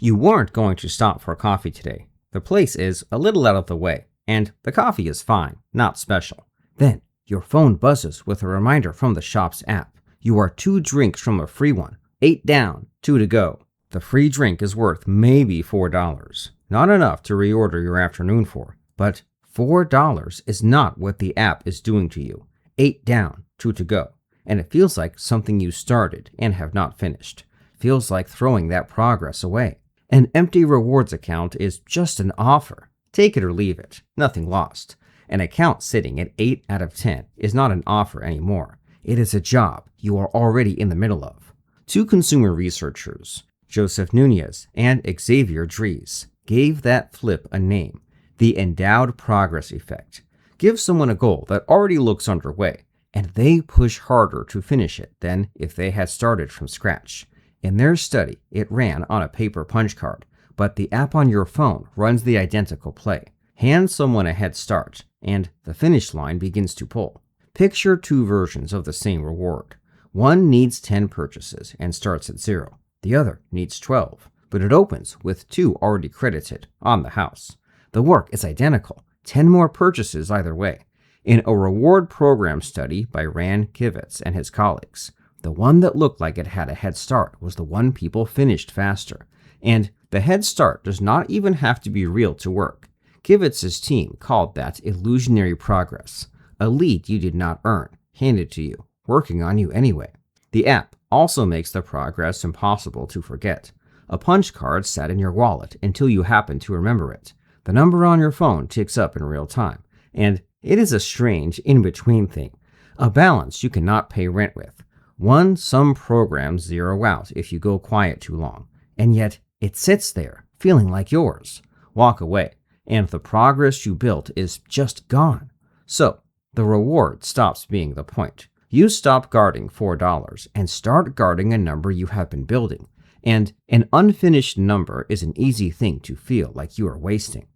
You weren't going to stop for coffee today. The place is a little out of the way, and the coffee is fine, not special. Then, your phone buzzes with a reminder from the shop's app. You are 2 drinks from a free one. 8 down, 2 to go. The free drink is worth maybe $4. Not enough to reorder your afternoon for, but $4 is not what the app is doing to you. 8 down, 2 to go. And it feels like something you started and have not finished. Feels like throwing that progress away. An empty rewards account is just an offer. Take it or leave it. Nothing lost. An account sitting at 8 out of 10 is not an offer anymore. It is a job you are already in the middle of. 2 consumer researchers, Joseph Nunez and Xavier Dries, gave that flip a name, the endowed progress effect. Give someone a goal that already looks underway, and they push harder to finish it than if they had started from scratch. In their study, it ran on a paper punch card, but the app on your phone runs the identical play. Hand someone a head start, and the finish line begins to pull. Picture 2 versions of the same reward. One needs 10 purchases and starts at 0. The other needs 12, but it opens with 2 already credited on the house. The work is identical, 10 more purchases either way. In a reward program study by Ran Kivitz and his colleagues, the one that looked like it had a head start was the one people finished faster. And the head start does not even have to be real to work. Kivitz's team called that illusionary progress, a lead you did not earn, handed to you, working on you anyway. The app also makes the progress impossible to forget. A punch card sat in your wallet until you happen to remember it. The number on your phone ticks up in real time, and it is a strange in-between thing, a balance you cannot pay rent with. One some programs zero out if you go quiet too long, and yet it sits there, feeling like yours. Walk away, and the progress you built is just gone. So, the reward stops being the point. You stop guarding $4 and start guarding a number you have been building, and an unfinished number is an easy thing to feel like you are wasting.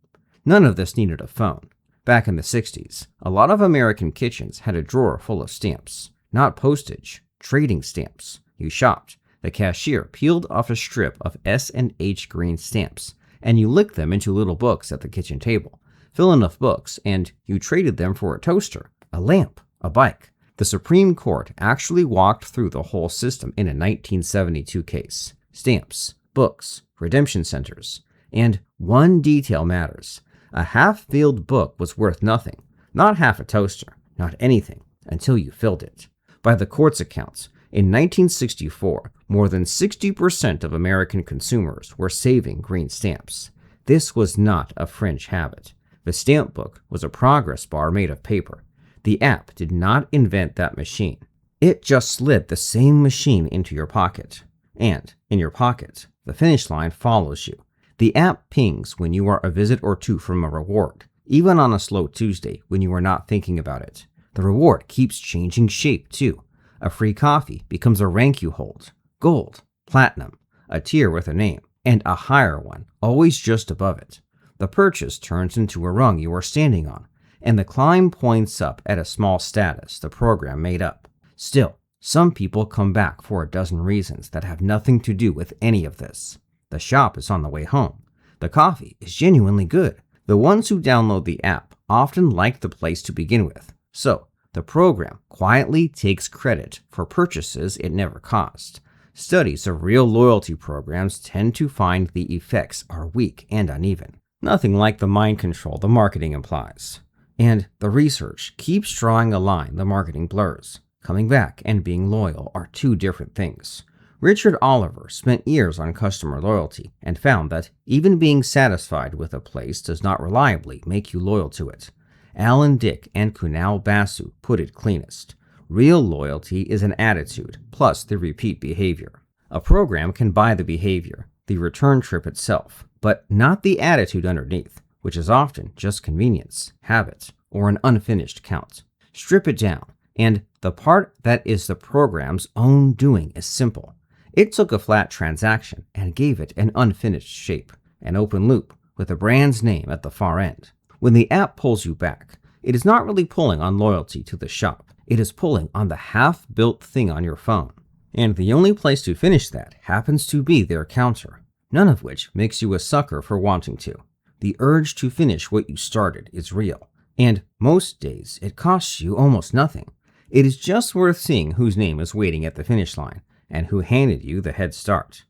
None of this needed a phone. Back in the 60s, a lot of American kitchens had a drawer full of stamps, not postage, trading stamps. You shopped. The cashier peeled off a strip of S&H green stamps, and you licked them into little books at the kitchen table. Fill enough books, and you traded them for a toaster, a lamp, a bike. The Supreme Court actually walked through the whole system in a 1972 case. Stamps, books, redemption centers. And one detail matters. A half-filled book was worth nothing, not half a toaster, not anything, until you filled it. By the court's accounts, in 1964, more than 60% of American consumers were saving green stamps. This was not a fringe habit. The stamp book was a progress bar made of paper. The app did not invent that machine. It just slid the same machine into your pocket. And, in your pocket, the finish line follows you. The app pings when you are a visit or 2 from a reward, even on a slow Tuesday when you are not thinking about it. The reward keeps changing shape, too. A free coffee becomes a rank you hold. Gold, platinum, a tier with a name, and a higher one, always just above it. The purchase turns into a rung you are standing on, and the climb points up at a small status the program made up. Still, some people come back for a dozen reasons that have nothing to do with any of this. The shop is on the way home. The coffee is genuinely good. The ones who download the app often like the place to begin with. So, the program quietly takes credit for purchases it never caused. Studies of real loyalty programs tend to find the effects are weak and uneven. Nothing like the mind control the marketing implies. And the research keeps drawing a line the marketing blurs. Coming back and being loyal are 2 different things. Richard Oliver spent years on customer loyalty and found that even being satisfied with a place does not reliably make you loyal to it. Alan Dick and Kunal Basu put it cleanest. Real loyalty is an attitude plus the repeat behavior. A program can buy the behavior, the return trip itself, but not the attitude underneath, which is often just convenience, habit, or an unfinished count. Strip it down, and the part that is the program's own doing is simple. It took a flat transaction and gave it an unfinished shape, an open loop with a brand's name at the far end. When the app pulls you back, it is not really pulling on loyalty to the shop. It is pulling on the half-built thing on your phone. And the only place to finish that happens to be their counter. none of which makes you a sucker for wanting to. The urge to finish what you started is real, and most days it costs you almost nothing. It is just worth seeing whose name is waiting at the finish line and who handed you the head start.